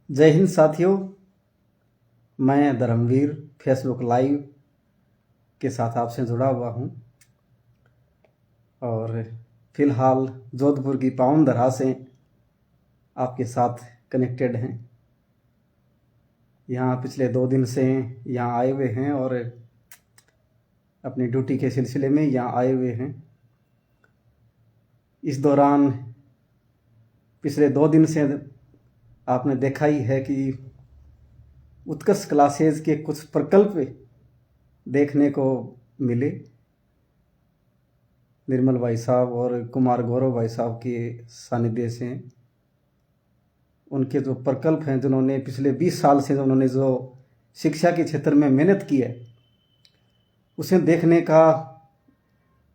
जय हिंद साथियों। मैं धर्मवीर फेसबुक लाइव के साथ आपसे जुड़ा हुआ हूं और फिलहाल जोधपुर की पावन धरा से आपके साथ कनेक्टेड हैं। यहाँ पिछले 2 दिन से यहाँ आए हुए हैं और अपनी ड्यूटी के सिलसिले में यहाँ आए हुए हैं। इस दौरान पिछले 2 दिन से आपने देखा ही है कि उत्कर्ष क्लासेज के कुछ प्रकल्प देखने को मिले। निर्मल भाई साहब और कुमार गौरव भाई साहब के सानिध्य से उनके जो प्रकल्प हैं, जिन्होंने पिछले 20 साल से उन्होंने जो शिक्षा के क्षेत्र में मेहनत की है, उसे देखने का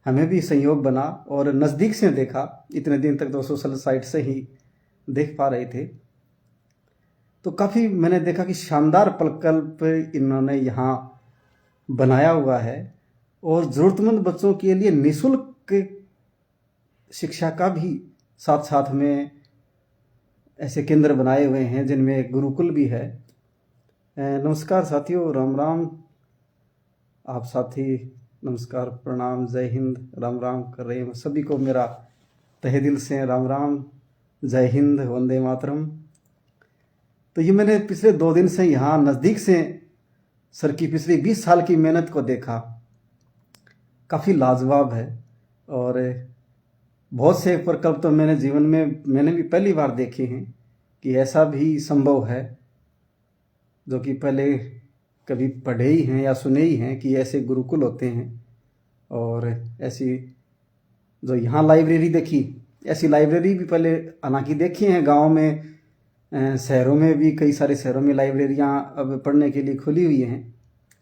हमें भी संयोग बना और नज़दीक से देखा। इतने दिन तक तो सोशल साइट से ही देख पा रहे थे, तो काफ़ी मैंने देखा कि शानदार प्रकल्प इन्होंने यहाँ बनाया हुआ है और ज़रूरतमंद बच्चों के लिए निःशुल्क शिक्षा का भी साथ साथ में ऐसे केंद्र बनाए हुए हैं जिनमें गुरुकुल भी है। नमस्कार साथियों, राम राम। आप साथी नमस्कार, प्रणाम, जय हिंद, राम राम कर रहे हैं। सभी को मेरा तहे दिल से राम राम, जय हिंद, वंदे मातरम। तो ये मैंने पिछले 2 दिन से यहाँ नज़दीक से सर की पिछली 20 साल की मेहनत को देखा। काफ़ी लाजवाब है और बहुत से प्रकल्प तो मैंने जीवन में मैंने भी पहली बार देखे हैं कि ऐसा भी संभव है, जो कि पहले कभी पढ़े ही हैं या सुने ही हैं कि ऐसे गुरुकुल होते हैं। और ऐसी जो यहाँ लाइब्रेरी देखी, ऐसी लाइब्रेरी भी पहले हालांकि देखी हैं गाँव में, शहरों में भी कई सारे शहरों में लाइब्रेरियाँ अब पढ़ने के लिए खुली हुई हैं,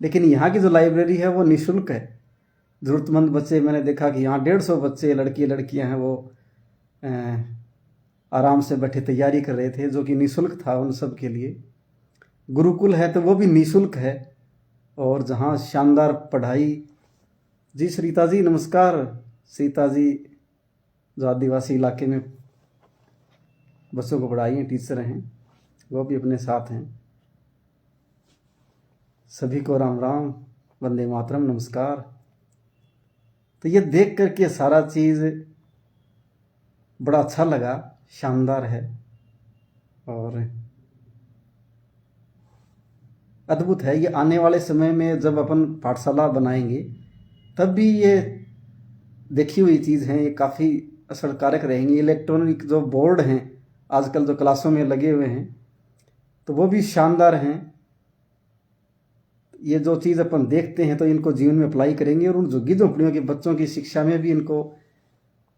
लेकिन यहाँ की जो लाइब्रेरी है वो निःशुल्क है। ज़रूरतमंद बच्चे, मैंने देखा कि यहाँ 150 बच्चे, लड़के लड़कियाँ हैं, वो आराम से बैठे तैयारी कर रहे थे, जो कि निःशुल्क था उन सब के लिए। गुरुकुल है तो वो भी निःशुल्क है और जहाँ शानदार पढ़ाई। जी सरिता जी नमस्कार। सीता जी जो आदिवासी इलाके में बच्चों को पढ़ाई हैं, टीचर हैं, वो भी अपने साथ हैं। सभी को राम राम, वंदे मातरम, नमस्कार। तो ये देख करके सारा चीज़ बड़ा अच्छा लगा, शानदार है और अद्भुत है। ये आने वाले समय में जब अपन पाठशाला बनाएंगे तब भी ये देखी हुई चीज़ है, ये काफ़ी असरकारक रहेंगी। इलेक्ट्रॉनिक जो बोर्ड हैं आजकल जो क्लासों में लगे हुए हैं, तो वो भी शानदार हैं। ये जो चीज़ अपन देखते हैं तो इनको जीवन में अप्लाई करेंगे और उन झुग्गी झोंपड़ियों के बच्चों की शिक्षा में भी इनको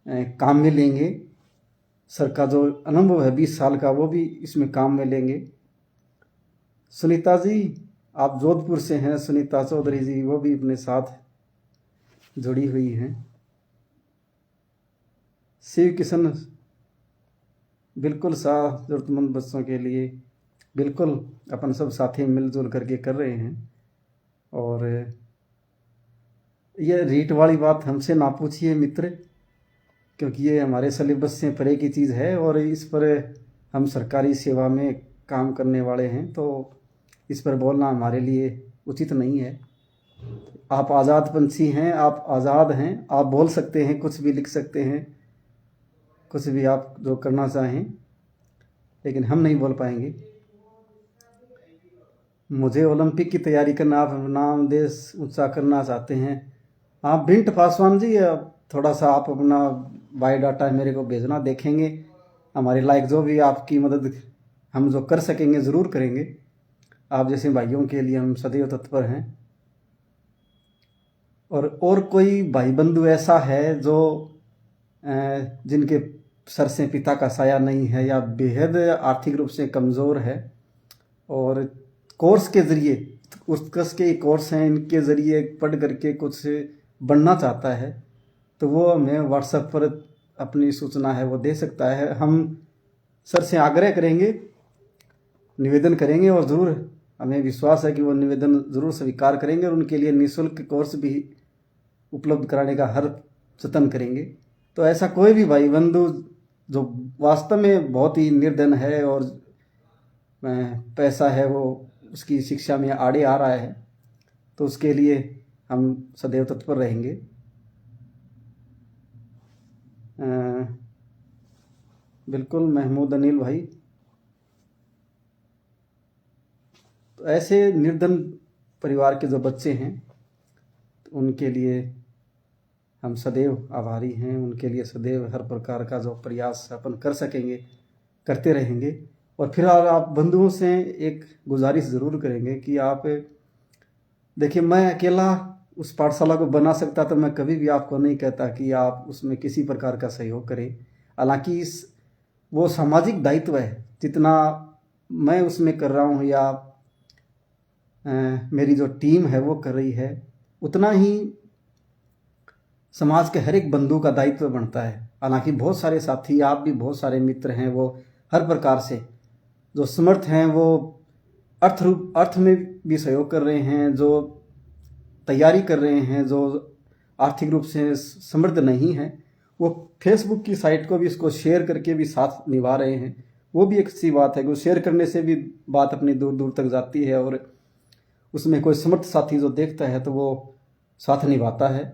काम में लेंगे। सर का जो अनुभव है 20 साल का, वो भी इसमें काम में लेंगे। सुनीता जी, आप जोधपुर से हैं, सुनीता चौधरी जी, वो भी अपने साथ जुड़ी हुई हैं। शिव किशन, बिल्कुल साथ ज़रूरतमंद बच्चों के लिए बिल्कुल अपन सब साथी मिलजुल करके कर रहे हैं। और ये रीट वाली बात हमसे ना पूछिए मित्र, क्योंकि ये हमारे सिलेबस से परे की चीज़ है और इस पर हम सरकारी सेवा में काम करने वाले हैं, तो इस पर बोलना हमारे लिए उचित नहीं है। आप आज़ाद पंछी हैं, आप आज़ाद हैं, आप बोल सकते हैं, कुछ भी लिख सकते हैं, कुछ भी आप जो करना चाहें, लेकिन हम नहीं बोल पाएंगे। मुझे ओलंपिक की तैयारी करना, आप नाम देश ऊंचा करना चाहते हैं। आप भिंट पासवान जी, थोड़ा सा आप अपना बायोडाटा मेरे को भेजना, देखेंगे हमारे लायक जो भी आपकी मदद हम जो कर सकेंगे ज़रूर करेंगे। आप जैसे भाइयों के लिए हम सदैव तत्पर हैं। और कोई भाई बंधु ऐसा है जो जिनके सर से पिता का साया नहीं है या बेहद आर्थिक रूप से कमज़ोर है और कोर्स के ज़रिए, उत्कर्ष के कोर्स हैं, इनके ज़रिए पढ़ करके कुछ बनना चाहता है, तो वो हमें व्हाट्सएप पर अपनी सूचना है वो दे सकता है। हम सर से आग्रह करेंगे, निवेदन करेंगे और ज़रूर हमें विश्वास है कि वो निवेदन ज़रूर स्वीकार करेंगे और उनके लिए निःशुल्क कोर्स भी उपलब्ध कराने का हर जतन करेंगे। तो ऐसा कोई भी भाई बंधु जो वास्तव में बहुत ही निर्धन है और पैसा है वो उसकी शिक्षा में आड़े आ रहा है, तो उसके लिए हम सदैव तत्पर रहेंगे। बिल्कुल महमूद अनिल भाई, तो ऐसे निर्धन परिवार के जो बच्चे हैं उनके लिए हम सदैव आभारी हैं, उनके लिए सदैव हर प्रकार का जो प्रयास अपन कर सकेंगे करते रहेंगे। और फिर आप बंधुओं से एक गुजारिश ज़रूर करेंगे कि आप देखिए, मैं अकेला उस पाठशाला को बना सकता तो मैं कभी भी आपको नहीं कहता कि आप उसमें किसी प्रकार का सहयोग करें। हालांकि वो सामाजिक दायित्व है, जितना मैं उसमें कर रहा हूँ या मेरी जो टीम है वो कर रही है, उतना ही समाज के हर एक बंधु का दायित्व बनता है। हालांकि बहुत सारे साथी, आप भी बहुत सारे मित्र हैं, वो हर प्रकार से जो समर्थ हैं वो अर्थ में भी सहयोग कर रहे हैं, जो तैयारी कर रहे हैं, जो आर्थिक रूप से समृद्ध नहीं है, वो फेसबुक की साइट को भी इसको शेयर करके भी साथ निभा रहे हैं। वो भी एक अच्छी बात है कि शेयर करने से भी बात अपनी दूर दूर तक जाती है, और उसमें कोई समर्थ साथी जो देखता है तो वो साथ निभाता है,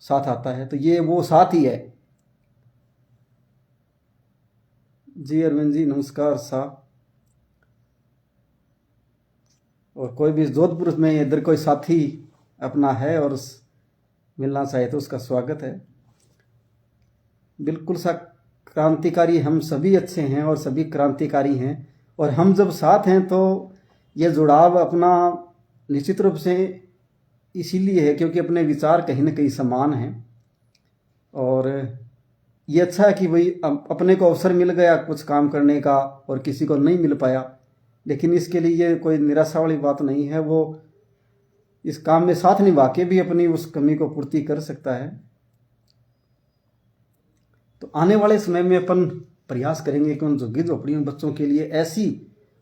साथ आता है, तो ये वो साथ ही है। जी अरविंद जी नमस्कार साहब। और कोई भी जोधपुर में इधर कोई साथी अपना है और मिलना चाहे तो उसका स्वागत है। बिल्कुल सा क्रांतिकारी, हम सभी अच्छे हैं और सभी क्रांतिकारी हैं, और हम जब साथ हैं तो ये जुड़ाव अपना निश्चित रूप से इसीलिए है क्योंकि अपने विचार कहीं ना कहीं समान हैं। और ये अच्छा है कि भाई अपने को अवसर मिल गया कुछ काम करने का और किसी को नहीं मिल पाया, लेकिन इसके लिए ये कोई निराशा वाली बात नहीं है। वो इस काम में साथ निभा के भी अपनी उस कमी को पूर्ति कर सकता है। तो आने वाले समय में अपन प्रयास करेंगे कि उन झुग्गी झोपड़ियों बच्चों के लिए ऐसी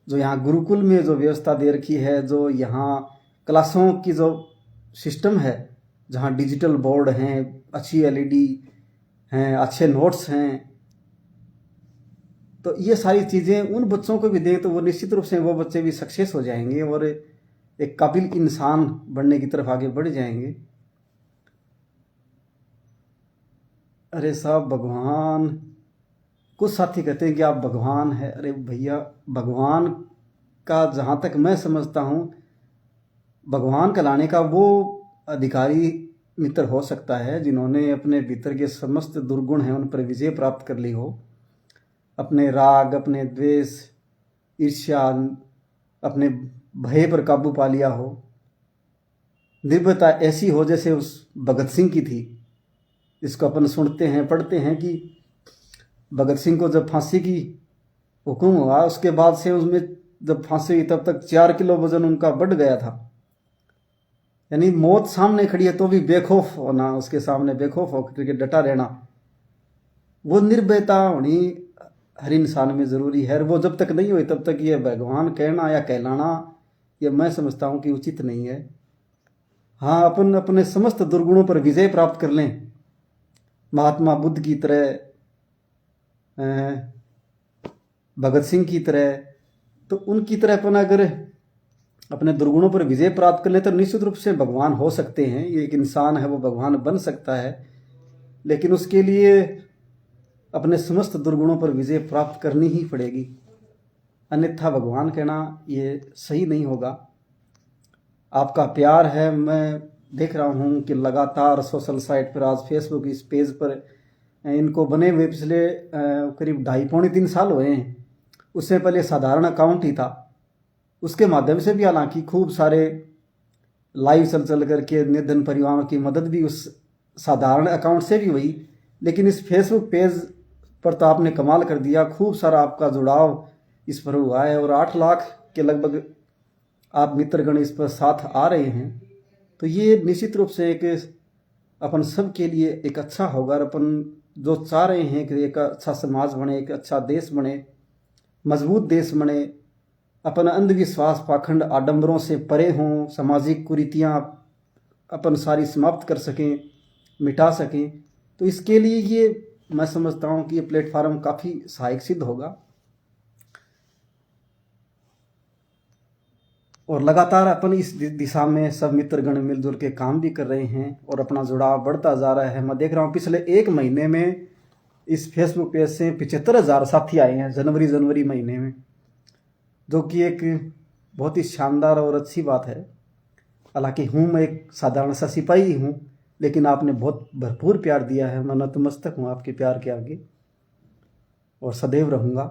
जो यहाँ गुरुकुल में जो व्यवस्था दे रखी है, जो यहाँ क्लासों की जो सिस्टम है, जहाँ डिजिटल बोर्ड हैं, अच्छी एलईडी हैं, अच्छे नोट्स हैं, तो ये सारी चीज़ें उन बच्चों को भी दें तो वो निश्चित रूप से वो बच्चे भी सक्सेस हो जाएंगे और एक काबिल इंसान बनने की तरफ आगे बढ़ जाएंगे। अरे साहब भगवान, कुछ साथी कहते हैं कि आप भगवान है। अरे भैया, भगवान का जहाँ तक मैं समझता हूँ, भगवान कहलाने का वो अधिकारी मित्र हो सकता है जिन्होंने अपने भीतर के समस्त दुर्गुण हैं उन पर विजय प्राप्त कर ली हो, अपने राग, अपने द्वेष, ईर्ष्या, अपने भय पर काबू पा लिया हो, निर्भयता ऐसी हो जैसे उस भगत सिंह की थी। इसको अपन सुनते हैं, पढ़ते हैं कि भगत सिंह को जब फांसी की हुक्म हुआ, उसके बाद से उसमें जब फांसी हुई तब तक 4 किलो वजन उनका बढ़ गया था। यानी मौत सामने खड़ी है तो भी बेखौफ होना, उसके सामने बेखौफ होकर के डटा रहना, वो निर्भयता होनी हर इंसान में ज़रूरी है। और वो जब तक नहीं हुई तब तक ये भगवान कहना या कहलाना, ये मैं समझता हूँ कि उचित नहीं है। हाँ, अपन अपने समस्त दुर्गुणों पर विजय प्राप्त कर लें, महात्मा बुद्ध की तरह, भगत सिंह की तरह, तो उनकी तरह अपन अगर अपने दुर्गुणों पर विजय प्राप्त कर ले तो निश्चित रूप से भगवान हो सकते हैं। ये एक इंसान है, वो भगवान बन सकता है, लेकिन उसके लिए अपने समस्त दुर्गुणों पर विजय प्राप्त करनी ही पड़ेगी, अन्यथा भगवान कहना ये सही नहीं होगा। आपका प्यार है, मैं देख रहा हूँ कि लगातार सोशल साइट पर, आज फेसबुक इस पेज पर इनको बने हुए पिछले करीब 2.5-3 साल हुए हैं। उससे पहले साधारण अकाउंट ही था, उसके माध्यम से भी हालांकि खूब सारे लाइव चल करके निर्धन परिवारों की मदद भी उस साधारण अकाउंट से भी हुई, लेकिन इस फेसबुक पेज पर तो आपने कमाल कर दिया, खूब सारा आपका जुड़ाव इस पर हुआ है और 8 लाख के लगभग आप मित्रगण इस पर साथ आ रहे हैं। तो ये निश्चित रूप से एक अपन सब के लिए एक अच्छा होगा। और अपन जो चाह रहे हैं कि एक अच्छा समाज बने, एक अच्छा देश बने, मजबूत देश बने, अपन अंधविश्वास, पाखंड, आडंबरों से परे हों, सामाजिक कुरीतियाँ अपन सारी समाप्त कर सकें, मिटा सकें, तो इसके लिए ये मैं समझता हूँ कि ये प्लेटफार्म काफ़ी सहायक सिद्ध होगा। और लगातार अपन इस दिशा में सब मित्रगण मिलजुल के काम भी कर रहे हैं और अपना जुड़ाव बढ़ता जा रहा है। मैं देख रहा हूँ पिछले 1 महीने में इस फेसबुक पेज से 75,000 साथी आए हैं जनवरी महीने में, जो कि एक बहुत ही शानदार और अच्छी बात है। हालांकि हूँ मैं एक साधारण सा सिपाही ही हूँ, लेकिन आपने बहुत भरपूर प्यार दिया है। मैं नतमस्तक हूँ आपके प्यार के आगे और सदैव रहूँगा।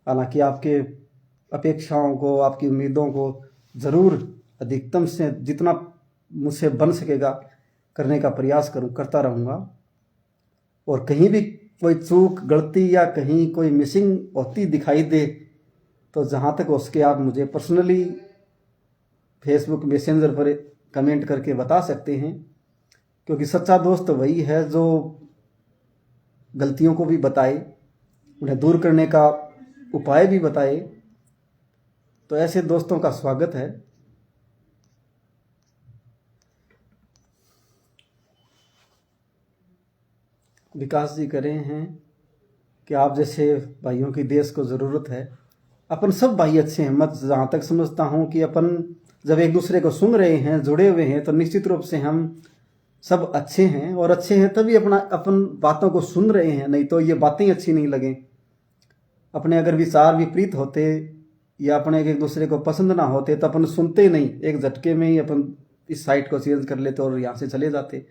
हालांकि आपके अपेक्षाओं को, आपकी उम्मीदों को ज़रूर अधिकतम से जितना मुझसे बन सकेगा करने का प्रयास करता रहूँगा। और कहीं भी कोई चूक, गलती या कहीं कोई मिसिंग होती दिखाई दे तो जहाँ तक हो सके आप मुझे पर्सनली फेसबुक मैसेंजर पर कमेंट करके बता सकते हैं, क्योंकि सच्चा दोस्त वही है जो गलतियों को भी बताए, उन्हें दूर करने का उपाय भी बताए। तो ऐसे दोस्तों का स्वागत है। विकास जी कह रहे हैं कि आप जैसे भाइयों की देश को ज़रूरत है। अपन सब भाई अच्छे हैं। मैं जहाँ तक समझता हूँ कि अपन जब एक दूसरे को सुन रहे हैं, जुड़े हुए हैं, तो निश्चित रूप से हम सब अच्छे हैं। और अच्छे हैं तभी अपन बातों को सुन रहे हैं, नहीं तो ये बातें अच्छी नहीं लगें। अपने अगर विचार विपरीत होते या अपने एक दूसरे को पसंद ना होते तो अपन सुनते नहीं, एक झटके में ही अपन इस साइट को चेंज कर लेते और यहाँ से चले जाते।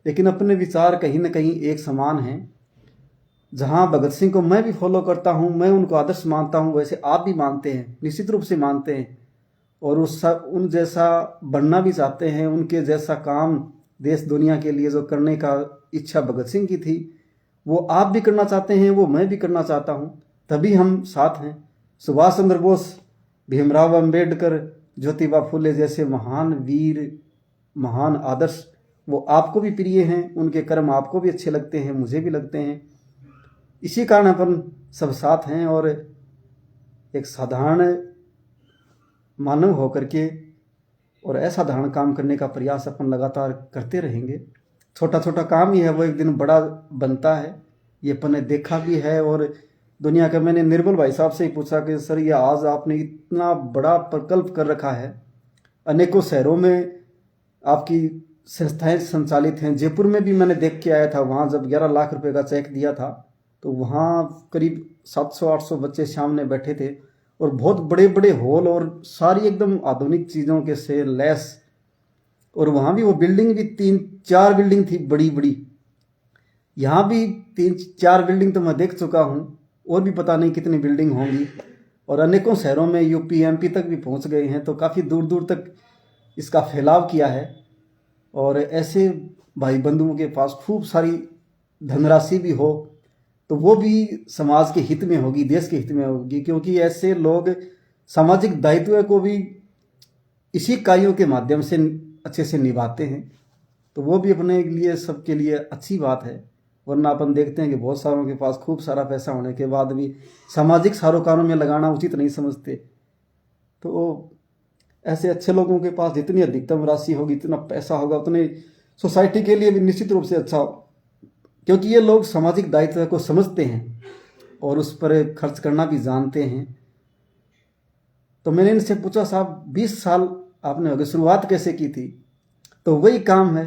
लेकिन अपने विचार कहीं ना कहीं एक समान हैं। जहाँ भगत सिंह को मैं भी फॉलो करता हूँ, मैं उनको आदर्श मानता हूँ, वैसे आप भी मानते हैं, निश्चित रूप से मानते हैं। और उन जैसा बनना भी चाहते हैं। उनके जैसा काम देश दुनिया के लिए जो करने का इच्छा भगत सिंह की थी, वो आप भी करना चाहते हैं, वो मैं भी करना चाहता हूँ। तभी हम साथ हैं। सुभाष चंद्र बोस, भीमराव अंबेडकर, ज्योतिबा फुले जैसे महान वीर, महान आदर्श वो आपको भी प्रिय हैं। उनके कर्म आपको भी अच्छे लगते हैं, मुझे भी लगते हैं। इसी कारण अपन सब साथ हैं और एक साधारण मानव होकर के और असाधारण काम करने का प्रयास अपन लगातार करते रहेंगे। छोटा छोटा काम ही है, वो एक दिन बड़ा बनता है। ये अपन ने देखा भी है। और दुनिया का, मैंने निर्मल भाई साहब से ही पूछा कि सर ये आज आपने इतना बड़ा प्रकल्प कर रखा है, अनेकों शहरों में आपकी संस्थाएं संचालित हैं। जयपुर में भी मैंने देख के आया था, वहाँ जब 11 लाख रुपए का चेक दिया था तो वहाँ करीब 700-800 बच्चे सामने बैठे थे और बहुत बड़े बड़े हॉल और सारी एकदम आधुनिक चीज़ों के से लैस। और वहाँ भी वो बिल्डिंग भी 3-4 बिल्डिंग थी बड़ी बड़ी। यहाँ भी 3-4 बिल्डिंग तो मैं देख चुका हूँ, और भी पता नहीं कितनी बिल्डिंग होंगी। और अनेकों शहरों में यूपी एमपी तक भी पहुँच गए हैं, तो काफ़ी दूर दूर तक इसका फैलाव किया है। और ऐसे भाई बंधुओं के पास खूब सारी धनराशि भी हो तो वो भी समाज के हित में होगी, देश के हित में होगी, क्योंकि ऐसे लोग सामाजिक दायित्व को भी इसी कार्यों के माध्यम से अच्छे से निभाते हैं। तो वो भी अपने लिए, सबके लिए अच्छी बात है। वरना अपन देखते हैं कि बहुत सारों के पास खूब सारा पैसा होने के बाद भी सामाजिक सरोकारों में लगाना उचित नहीं समझते। तो ऐसे अच्छे लोगों के पास जितनी अधिकतम राशि होगी, इतना पैसा होगा, उतने सोसाइटी के लिए भी निश्चित रूप से अच्छा हो, क्योंकि ये लोग सामाजिक दायित्व को समझते हैं और उस पर खर्च करना भी जानते हैं। तो मैंने इनसे पूछा, साहब 20 साल आपने हो गए, शुरुआत कैसे की थी? तो वही काम है,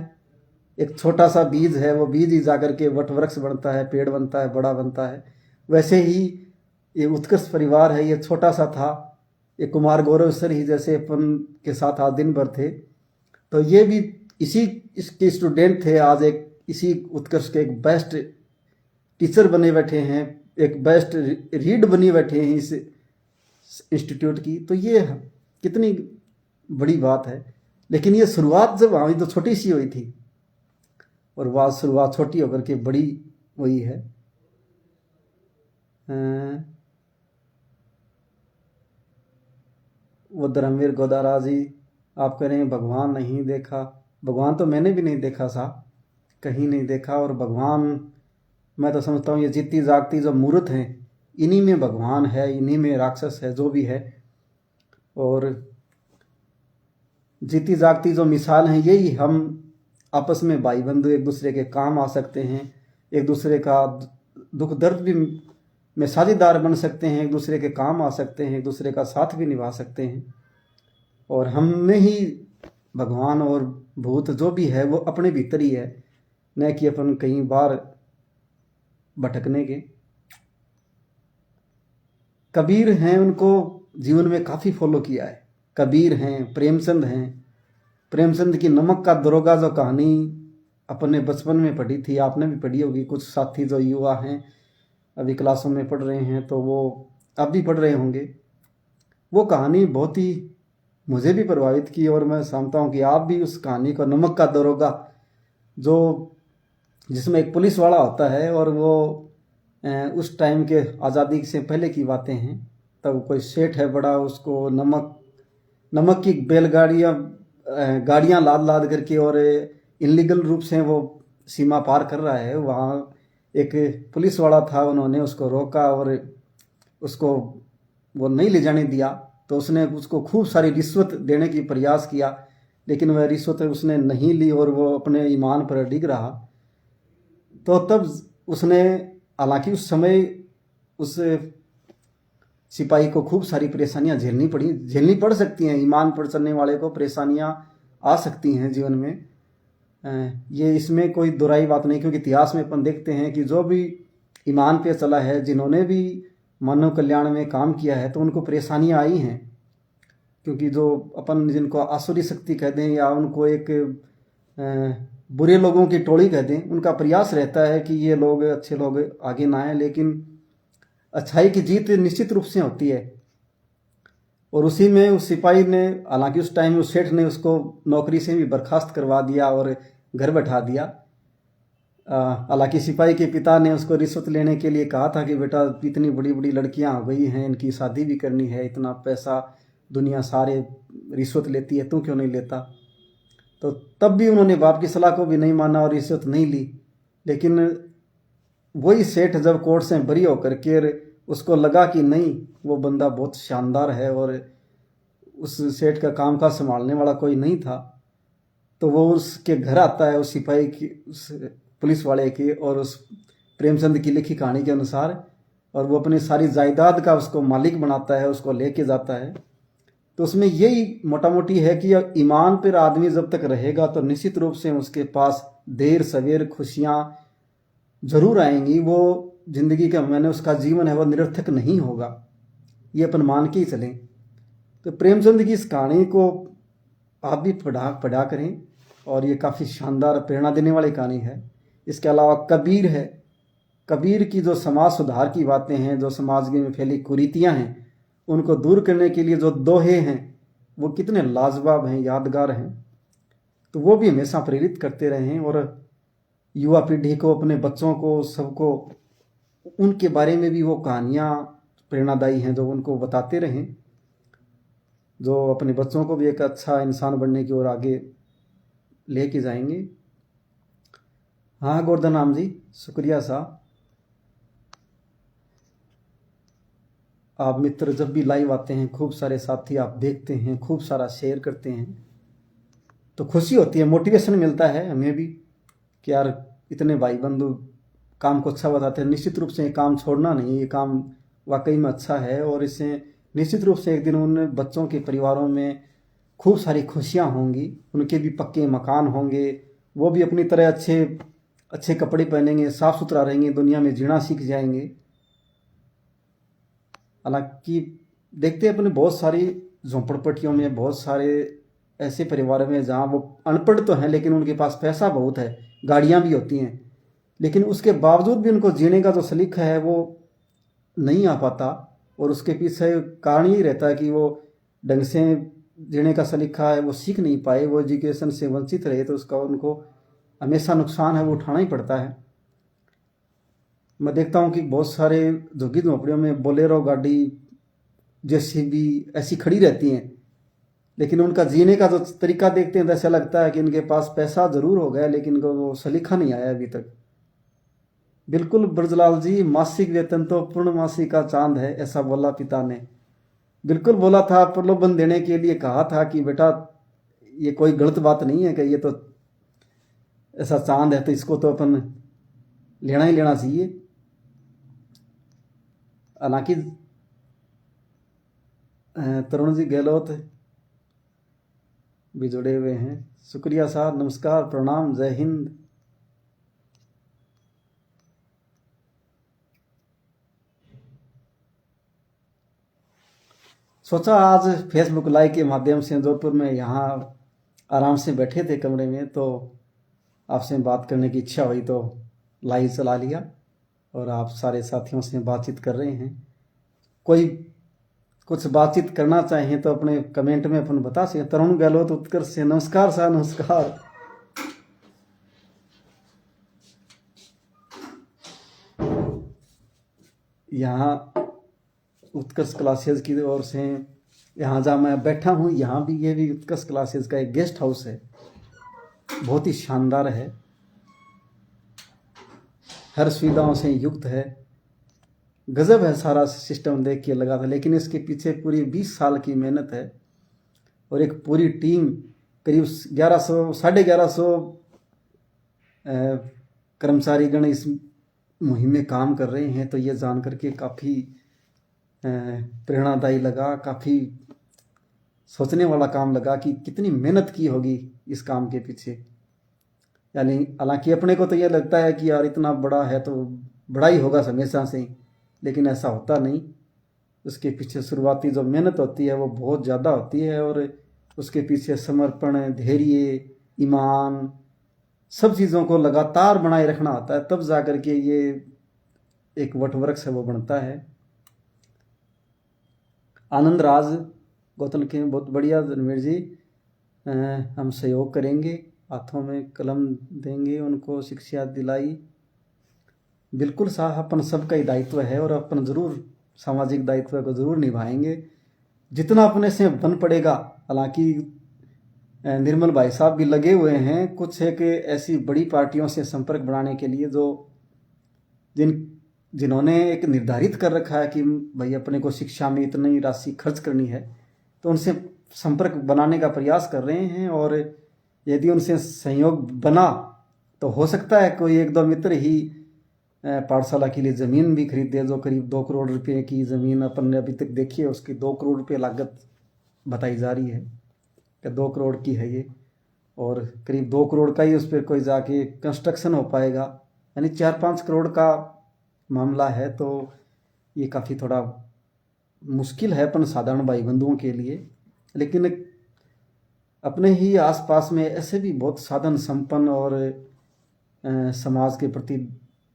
एक छोटा सा बीज है, वो बीज ही जाकर के वट वृक्ष बनता है, पेड़ बनता है, बड़ा बनता है। वैसे ही ये उत्कृष्ट परिवार है, ये छोटा सा था। ये कुमार गौरव सर ही जैसे अपन के साथ आज दिन भर थे, तो ये भी इसके स्टूडेंट थे। आज एक इसी उत्कर्ष के एक बेस्ट टीचर बने बैठे हैं, एक बेस्ट रीड बनी बैठे हैं इस इंस्टीट्यूट की। तो ये कितनी बड़ी बात है। लेकिन ये शुरुआत जब हमारी तो छोटी सी हुई थी, और वह शुरुआत छोटी होकर के बड़ी हुई है। वो धर्मवीर गोदारा जी, आप कह रहे हैं भगवान नहीं देखा। भगवान तो मैंने भी नहीं देखा साहब, कहीं नहीं देखा। और भगवान, मैं तो समझता हूँ ये जीती जागती जो मूर्त हैं, इन्हीं में भगवान है, इन्हीं में राक्षस है, जो भी है। और जीती जागती जो मिसाल हैं, यही हम आपस में भाई बंधु एक दूसरे के काम आ सकते हैं, एक दूसरे का दुख दर्द भी में साझेदार बन सकते हैं, एक दूसरे के काम आ सकते हैं, एक दूसरे का साथ भी निभा सकते हैं। और हम में ही भगवान और भूत जो भी है वो अपने भीतर ही है, न कि अपन कहीं बाहर भटकने के। कबीर हैं, उनको जीवन में काफ़ी फॉलो किया है। कबीर हैं, प्रेमचंद हैं। प्रेमचंद की नमक का दरोगा जो कहानी अपने बचपन में पढ़ी थी, आपने भी पढ़ी होगी। कुछ साथी जो युवा हैं अभी क्लासों में पढ़ रहे हैं तो वो अब भी पढ़ रहे होंगे। वो कहानी बहुत ही मुझे भी प्रभावित की और मैं समझता हूँ कि आप भी उस कहानी को, नमक का दरोगा, जो जिसमें एक पुलिस वाला होता है और वो उस टाइम के आज़ादी से पहले की बातें हैं। तब कोई सेठ है बड़ा, उसको नमक की बैलगाड़ियाँ गाड़ियाँ लाद लाद करके और इलीगल रूप से वो सीमा पार कर रहा है। वहाँ एक पुलिस वाला था, उन्होंने उसको रोका और उसको वो नहीं ले जाने दिया। तो उसने उसको खूब सारी रिश्वत देने की प्रयास किया, लेकिन वह रिश्वत उसने नहीं ली और वो अपने ईमान पर अडिग रहा। तो तब उसने, हालांकि उस समय उस सिपाही को खूब सारी परेशानियां झेलनी पड़ सकती हैं। ईमान पर चलने वाले को परेशानियां आ सकती हैं जीवन में, ये इसमें कोई दुराई बात नहीं। क्योंकि इतिहास में अपन देखते हैं कि जो भी ईमान पे चला है, जिन्होंने भी मानव कल्याण में काम किया है, तो उनको परेशानियां आई हैं। क्योंकि जो अपन जिनको आसुरी शक्ति कह दें या उनको एक बुरे लोगों की टोली कह दें, उनका प्रयास रहता है कि ये लोग, अच्छे लोग आगे ना आए, लेकिन अच्छाई की जीत निश्चित रूप से होती है। और उसी में उस सिपाही ने, हालांकि उस टाइम उस सेठ ने उसको नौकरी से भी बर्खास्त करवा दिया और घर बैठा दिया। हालांकि सिपाही के पिता ने उसको रिश्वत लेने के लिए कहा था कि बेटा, इतनी बड़ी बड़ी लड़कियां हो गई हैं, इनकी शादी भी करनी है, इतना पैसा दुनिया सारे रिश्वत लेती है, तू क्यों नहीं लेता। तो तब भी उन्होंने बाप की सलाह को भी नहीं माना और रिश्वत नहीं ली। लेकिन वही सेठ जब कोर्ट से बरी होकर के उसको लगा कि नहीं, वो बंदा बहुत शानदार है और उस सेठ का काम काज संभालने वाला कोई नहीं था, तो वो उसके घर आता है, उस सिपाही की, उस पुलिस वाले की, और उस प्रेमचंद की लिखी कहानी के अनुसार, और वो अपनी सारी जायदाद का उसको मालिक बनाता है, उसको लेके जाता है। तो उसमें यही मोटा मोटी है कि ईमान पर आदमी जब तक रहेगा तो निश्चित रूप से उसके पास देर सवेर खुशियाँ जरूर आएंगी। वो जिंदगी का, मैंने उसका जीवन है वो निरर्थक नहीं होगा, ये अपन मान के ही चलें। तो प्रेमचंद की इस कहानी को आप भी पढ़ा करें, और ये काफ़ी शानदार प्रेरणा देने वाली कहानी है। इसके अलावा कबीर है। कबीर की जो समाज सुधार की बातें हैं, जो समाज में फैली कुरीतियाँ हैं, उनको दूर करने के लिए जो दोहे हैं वो कितने लाजवाब हैं, यादगार हैं। तो वो भी हमेशा प्रेरित करते रहें और युवा पीढ़ी को, अपने बच्चों को, सबको उनके बारे में भी वो कहानियाँ प्रेरणादायी हैं जो उनको बताते रहें, जो अपने बच्चों को भी एक अच्छा इंसान बनने की ओर आगे लेके जाएंगे। हाँ गोवर्धन राम जी, शुक्रिया साहब। आप मित्र जब भी लाइव आते हैं, खूब सारे साथी आप देखते हैं, खूब सारा शेयर करते हैं, तो खुशी होती है, मोटिवेशन मिलता है हमें भी कि यार इतने भाई बंधु काम को अच्छा बताते हैं। निश्चित रूप से ये काम छोड़ना नहीं, ये काम वाकई में अच्छा है, और इससे निश्चित रूप से एक दिन उन बच्चों के परिवारों में खूब सारी खुशियाँ होंगी, उनके भी पक्के मकान होंगे, वो भी अपनी तरह अच्छे अच्छे कपड़े पहनेंगे, साफ़ सुथरा रहेंगे, दुनिया में जीना सीख जाएंगे। हालांकि देखते हैं अपने बहुत सारी झोंपड़पट्टियों में, बहुत सारे ऐसे परिवारों में जहाँ वो अनपढ़ तो हैं लेकिन उनके पास पैसा बहुत है, गाड़ियाँ भी होती हैं, लेकिन उसके बावजूद भी उनको जीने का जो सलीका है वो नहीं आ पाता। और उसके पीछे कारण ही रहता है कि वो ढंग से जीने का सलीका है वो सीख नहीं पाए, वो एजुकेशन से वंचित रहे, तो उसका उनको हमेशा नुकसान है वो उठाना ही पड़ता है। मैं देखता हूँ कि बहुत सारे झुग्गी झोंपड़ियों में बोलेरो गाड़ी, जेसीबी ऐसी खड़ी रहती हैं, लेकिन उनका जीने का जो तरीका देखते हैं तो ऐसा लगता है कि इनके पास पैसा ज़रूर हो गया लेकिन इनको वो सलीका नहीं आया अभी तक। बिल्कुल ब्रजलाल जी, मासिक वेतन तो पूर्णमासी का चांद है, ऐसा बोला पिता ने। बिल्कुल बोला था, प्रलोभन देने के लिए कहा था कि बेटा ये कोई गलत बात नहीं है, कि ये तो ऐसा चांद है तो इसको तो अपन लेना ही लेना चाहिए। हालांकि तरुण जी गहलोत भी जुड़े हुए हैं। शुक्रिया साहब, नमस्कार, प्रणाम, जय हिंद। सोचा आज फेसबुक लाइव के माध्यम से जोधपुर में यहाँ आराम से बैठे थे कमरे में, तो आपसे बात करने की इच्छा हुई तो लाइव चला लिया और आप सारे साथियों से बातचीत कर रहे हैं। कोई कुछ बातचीत करना चाहें तो अपने कमेंट में अपन बता सकें। तरुण गहलोत उत्कर्ष से, नमस्कार साहब, नमस्कार। यहाँ उत्कर्ष क्लासेज की ओर से, यहाँ जहाँ मैं बैठा हूँ यहाँ भी, ये भी उत्कर्ष क्लासेज का एक गेस्ट हाउस है, बहुत ही शानदार है, हर सुविधाओं से युक्त है, गजब है सारा सिस्टम देख के लगा था। लेकिन इसके पीछे पूरी 20 साल की मेहनत है और एक पूरी टीम, करीब 1100 1150 कर्मचारीगण इस मुहिम में काम कर रहे हैं। तो ये जान करके काफ़ी प्रेरणादायी लगा, काफ़ी सोचने वाला काम लगा कि कितनी मेहनत की होगी इस काम के पीछे। यानी हालांकि अपने को तो ये लगता है कि यार इतना बड़ा है तो बड़ा ही होगा हमेशा से ही, लेकिन ऐसा होता नहीं। उसके पीछे शुरुआती जो मेहनत होती है वो बहुत ज़्यादा होती है और उसके पीछे समर्पण, धैर्य, ईमान, सब चीज़ों को लगातार बनाए रखना होता है, तब जा कर के ये एक वटवृक्ष है वो बनता है। आनंद राज गौतम के बहुत बढ़िया रणवीर जी, हम सहयोग करेंगे, हाथों में कलम देंगे, उनको शिक्षा दिलाई। बिल्कुल साहब, अपन सबका ही दायित्व है और अपन ज़रूर सामाजिक दायित्व को ज़रूर निभाएंगे जितना अपने से बन पड़ेगा। हालांकि निर्मल भाई साहब भी लगे हुए हैं कुछ एक ऐसी बड़ी पार्टियों से संपर्क बनाने के लिए जो जिन्होंने एक निर्धारित कर रखा है कि भाई अपने को शिक्षा में इतनी राशि खर्च करनी है, तो उनसे संपर्क बनाने का प्रयास कर रहे हैं। और यदि उनसे सहयोग बना तो हो सकता है कोई एक दो मित्र ही पाठशाला के लिए ज़मीन भी खरीदे, जो करीब 2 करोड़ रुपए की ज़मीन अपन ने अभी तक देखी है, उसकी 2 करोड़ रुपए लागत बताई जा रही है कि 2 करोड़ की है ये, और करीब 2 करोड़ का ही उस पर कोई जाके कंस्ट्रक्शन हो पाएगा, यानी 4-5 करोड़ का मामला है। तो ये काफ़ी थोड़ा मुश्किल है अपन साधारण भाई बंधुओं के लिए। लेकिन अपने ही आसपास में ऐसे भी बहुत साधन संपन्न और समाज के प्रति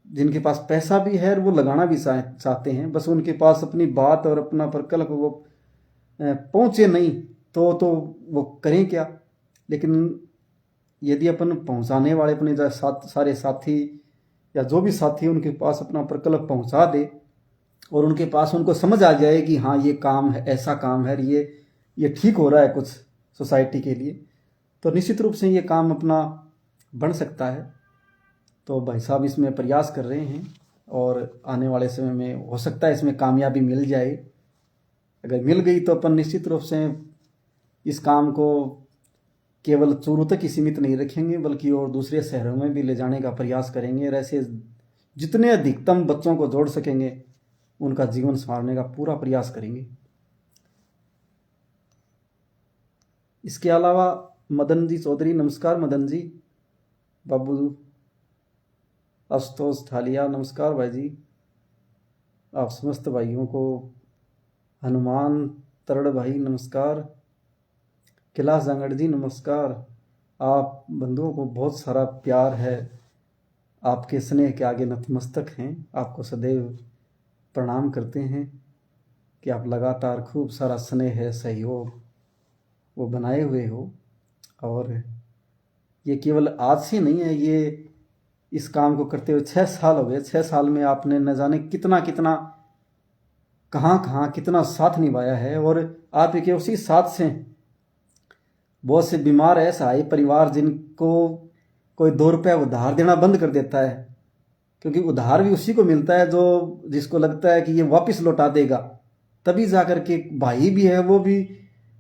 जिनके पास पैसा भी है और वो लगाना भी चाहते हैं, बस उनके पास अपनी बात और अपना प्रकल्प वो पहुँचे नहीं तो वो करें क्या। लेकिन यदि अपन पहुँचाने वाले अपने सारे साथी या जो भी साथी उनके पास अपना प्रकल्प पहुँचा दे और उनके पास उनको समझ आ जाए कि हाँ ये काम है, ऐसा काम है, ये ठीक हो रहा है कुछ सोसाइटी के लिए, तो निश्चित रूप से ये काम अपना बन सकता है। तो भाई साहब इसमें प्रयास कर रहे हैं और आने वाले समय में हो सकता है इसमें कामयाबी मिल जाए। अगर मिल गई तो अपन निश्चित रूप से इस काम को केवल चूरू तक ही सीमित नहीं रखेंगे, बल्कि और दूसरे शहरों में भी ले जाने का प्रयास करेंगे और ऐसे जितने अधिकतम बच्चों को जोड़ सकेंगे उनका जीवन संवारने का पूरा प्रयास करेंगे। इसके अलावा मदन जी चौधरी, नमस्कार मदन जी। बाबू आशुतोष ठालिया, नमस्कार भाई जी। आप समस्त भाइयों को, हनुमान तरड़ भाई नमस्कार। कैलाश जांगड़ जी नमस्कार। आप बंधुओं को बहुत सारा प्यार है, आपके स्नेह के आगे नतमस्तक हैं, आपको सदैव प्रणाम करते हैं कि आप लगातार खूब सारा स्नेह है, सहयोग वो बनाए हुए हो। और ये केवल आज से नहीं है, ये इस काम को करते हुए 6 साल हो गए। 6 साल में आपने न जाने कितना कहाँ कितना साथ निभाया है। और आप के उसी साथ से बहुत से बीमार है सहाय परिवार जिनको कोई 2 रुपये उधार देना बंद कर देता है, क्योंकि उधार भी उसी को मिलता है जो जिसको लगता है कि ये वापस लौटा देगा, तभी जाकर के भाई भी है वो भी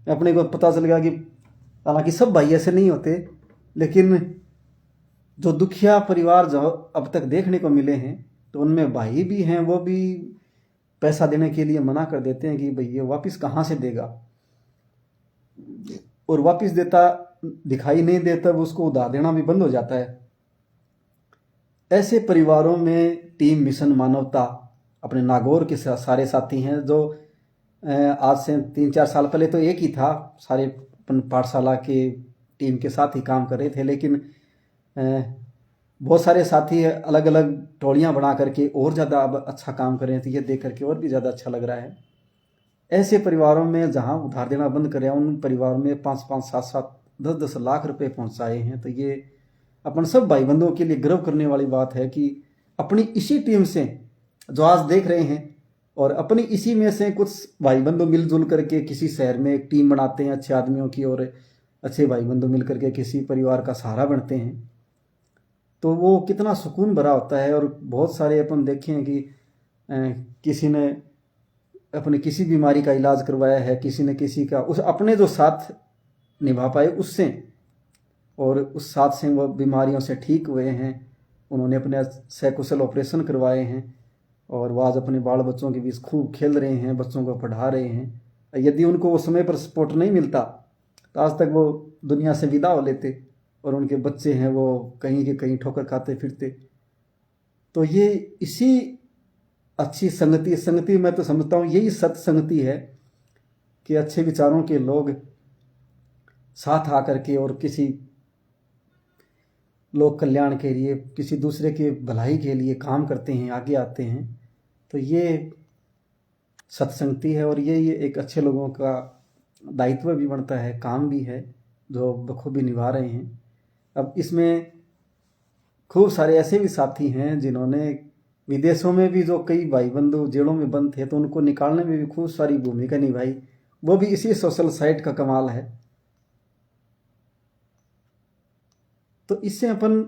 अपने को पता चल गया कि, हालांकि सब भाई ऐसे नहीं होते, लेकिन जो दुखिया परिवार जो अब तक देखने को मिले हैं तो उनमें भाई भी हैं, वो भी पैसा देने के लिए मना कर देते हैं कि भाई ये वापस कहाँ से देगा। और वापस देता दिखाई नहीं दे तब उसको उधार देना भी बंद हो जाता है। ऐसे परिवारों में टीम मिशन मानवता अपने नागौर के सारे साथी हैं, जो आज से 3-4 साल पहले तो एक ही था, सारे अपन पाठशाला के टीम के साथ ही काम कर रहे थे, लेकिन बहुत सारे साथी अलग अलग टोलियां बना करके और ज़्यादा अब अच्छा काम कर रहे हैं, तो ये देख करके और भी ज़्यादा अच्छा लग रहा है। ऐसे परिवारों में जहां उधार देना बंद करें, उन परिवारों में 5-5, 7-7, 10-10 लाख रुपए पहुंचाए हैं, तो ये अपन सब भाई बंधुओं के लिए गर्व करने वाली बात है कि अपनी इसी टीम से जो आज देख रहे हैं, और अपनी इसी में से कुछ भाई बंधु मिलजुल करके किसी शहर में एक टीम बनाते हैं अच्छे आदमियों की, और अच्छे भाई बंधु मिल करके किसी परिवार का सहारा बनते हैं, तो वो कितना सुकून भरा होता है। और बहुत सारे अपन देखे हैं कि किसी ने अपने किसी बीमारी का इलाज करवाया है, किसी ने किसी का, उस अपने जो साथ निभा पाए उससे, और उस साथ से वो बीमारियों से ठीक हुए हैं, उन्होंने अपने सकुशल ऑपरेशन करवाए हैं, और वो आज अपने बाल बच्चों के बीच खूब खेल रहे हैं, बच्चों को पढ़ा रहे हैं। यदि उनको वो समय पर सपोर्ट नहीं मिलता तो आज तक वो दुनिया से विदा हो लेते, और उनके बच्चे हैं वो कहीं के कहीं ठोकर खाते फिरते। तो ये इसी अच्छी संगति मैं तो समझता हूँ यही सत्संगति है कि अच्छे विचारों के लोग साथ आकर के और किसी लोक कल्याण के लिए, किसी दूसरे के भलाई के लिए काम करते हैं, आगे आते हैं, तो ये सत्संगति है। और ये एक अच्छे लोगों का दायित्व भी बनता है, काम भी है, जो बखूबी निभा रहे हैं। अब इसमें खूब सारे ऐसे भी साथी हैं जिन्होंने विदेशों में भी, जो कई भाई बंधु जेलों में बंद थे, तो उनको निकालने में भी खूब सारी भूमिका निभाई, वो भी इसी सोशल साइट का कमाल है। तो इससे अपन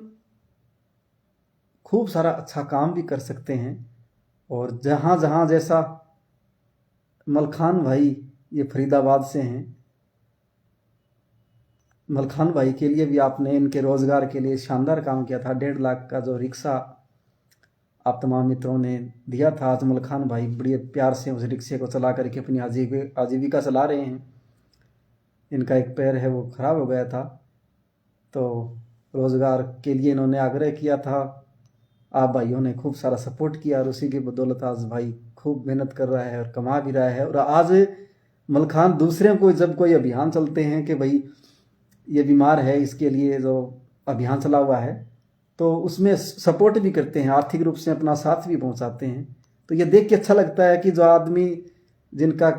खूब सारा अच्छा काम भी कर सकते हैं। और जहाँ जहाँ जैसा मलखान भाई ये फरीदाबाद से हैं, मलखान भाई के लिए भी आपने इनके रोजगार के लिए शानदार काम किया था। 1.5 लाख का जो रिक्शा आप तमाम मित्रों ने दिया था, आज मलखान भाई बड़े प्यार से उस रिक्शे को चला करके अपनी आजीविका चला रहे हैं। इनका एक पैर है वो खराब हो गया था, तो रोजगार के लिए इन्होंने आग्रह किया था, आप भाइयों ने खूब सारा सपोर्ट किया, और उसी की बदौलत आज भाई खूब मेहनत कर रहा है और कमा भी रहा है। और आज मलखान दूसरे को जब कोई अभियान चलते हैं कि भाई ये बीमार है, इसके लिए जो अभियान चला हुआ है, तो उसमें सपोर्ट भी करते हैं, आर्थिक रूप से अपना साथ भी पहुंचाते हैं। तो ये देख के अच्छा लगता है कि जो आदमी जिनका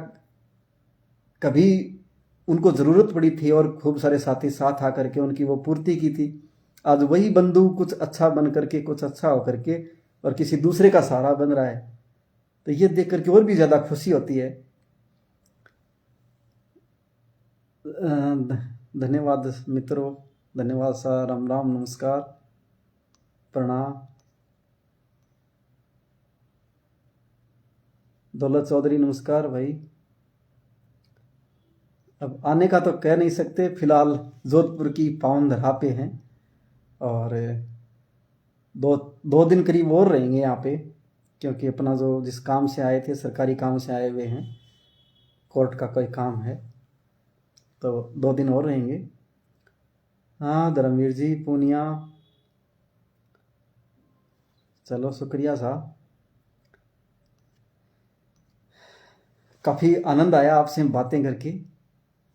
कभी उनको ज़रूरत पड़ी थी और खूब सारे साथी साथ आकर के उनकी वो पूर्ति की थी, आज वही बंधु कुछ अच्छा बन करके, कुछ अच्छा होकर के और किसी दूसरे का सहारा बन रहा है, तो ये देख करके और भी ज़्यादा खुशी होती है। धन्यवाद मित्रों, धन्यवाद सर, राम राम, नमस्कार, प्रणाम। दौलत चौधरी नमस्कार भाई। अब आने का तो कह नहीं सकते, फिलहाल जोधपुर की पावन धरा पे हैं, और दो दिन करीब और रहेंगे यहाँ पे, क्योंकि अपना जो जिस काम से आए थे, सरकारी काम से आए हुए हैं, कोर्ट का कोई काम है, तो 2 दिन और रहेंगे। हाँ धर्मवीर जी पूनिया, चलो शुक्रिया साहब, काफ़ी आनंद आया आपसे बातें करके।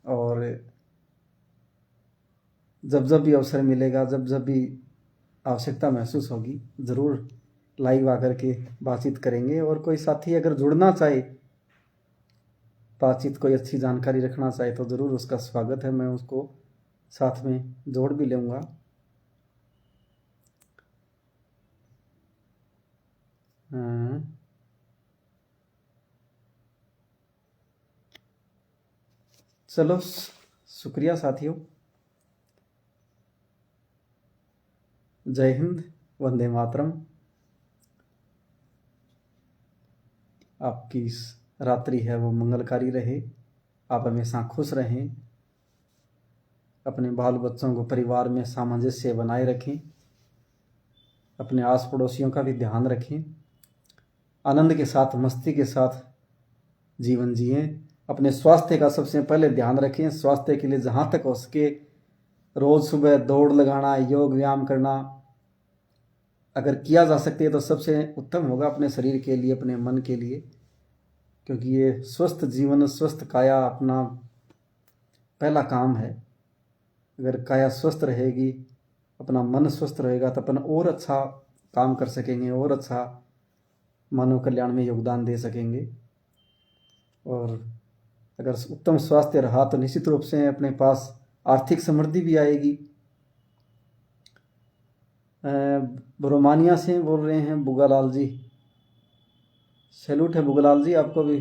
और जब जब भी अवसर मिलेगा, जब जब भी आवश्यकता महसूस होगी, ज़रूर लाइव आकर के बातचीत करेंगे। और कोई साथी अगर जुड़ना चाहे, बातचीत कोई अच्छी जानकारी रखना चाहे, तो ज़रूर उसका स्वागत है, मैं उसको साथ में जोड़ भी लूँगा। चलो शुक्रिया साथियों, जय हिंद, वंदे मातरम। आपकी रात्रि है वो मंगलकारी रहे, आप हमेशा खुश रहें, अपने बाल बच्चों को परिवार में सामंजस्य बनाए रखें, अपने आस पड़ोसियों का भी ध्यान रखें, आनंद के साथ, मस्ती के साथ जीवन जिएं, अपने स्वास्थ्य का सबसे पहले ध्यान रखें। स्वास्थ्य के लिए जहाँ तक हो सके रोज़ सुबह दौड़ लगाना, योग व्यायाम करना अगर किया जा सकती है तो सबसे उत्तम होगा अपने शरीर के लिए, अपने मन के लिए, क्योंकि ये स्वस्थ जीवन, स्वस्थ काया अपना पहला काम है। अगर काया स्वस्थ रहेगी, अपना मन स्वस्थ रहेगा तो अपन और अच्छा काम कर सकेंगे और अच्छा मानव कल्याण में योगदान दे सकेंगे। और अगर उत्तम स्वास्थ्य रहा तो निश्चित रूप से अपने पास आर्थिक समृद्धि भी आएगी। रोमानिया से बोल रहे हैं बुगालाल जी, सैल्यूट है बुगालाल जी आपको भी।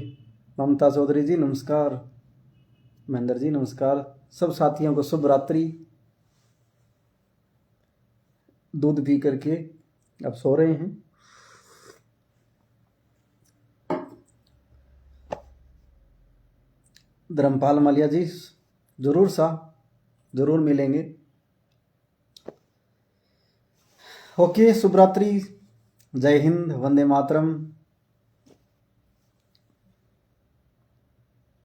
ममता चौधरी जी नमस्कार, महेंद्र जी नमस्कार, सब साथियों को शुभ रात्रि। दूध पी करके अब सो रहे हैं। धर्मपाल मालिया जी जरूर जरूर मिलेंगे। ओके, शुभ रात्रि, जय हिंद, वंदे मातरम।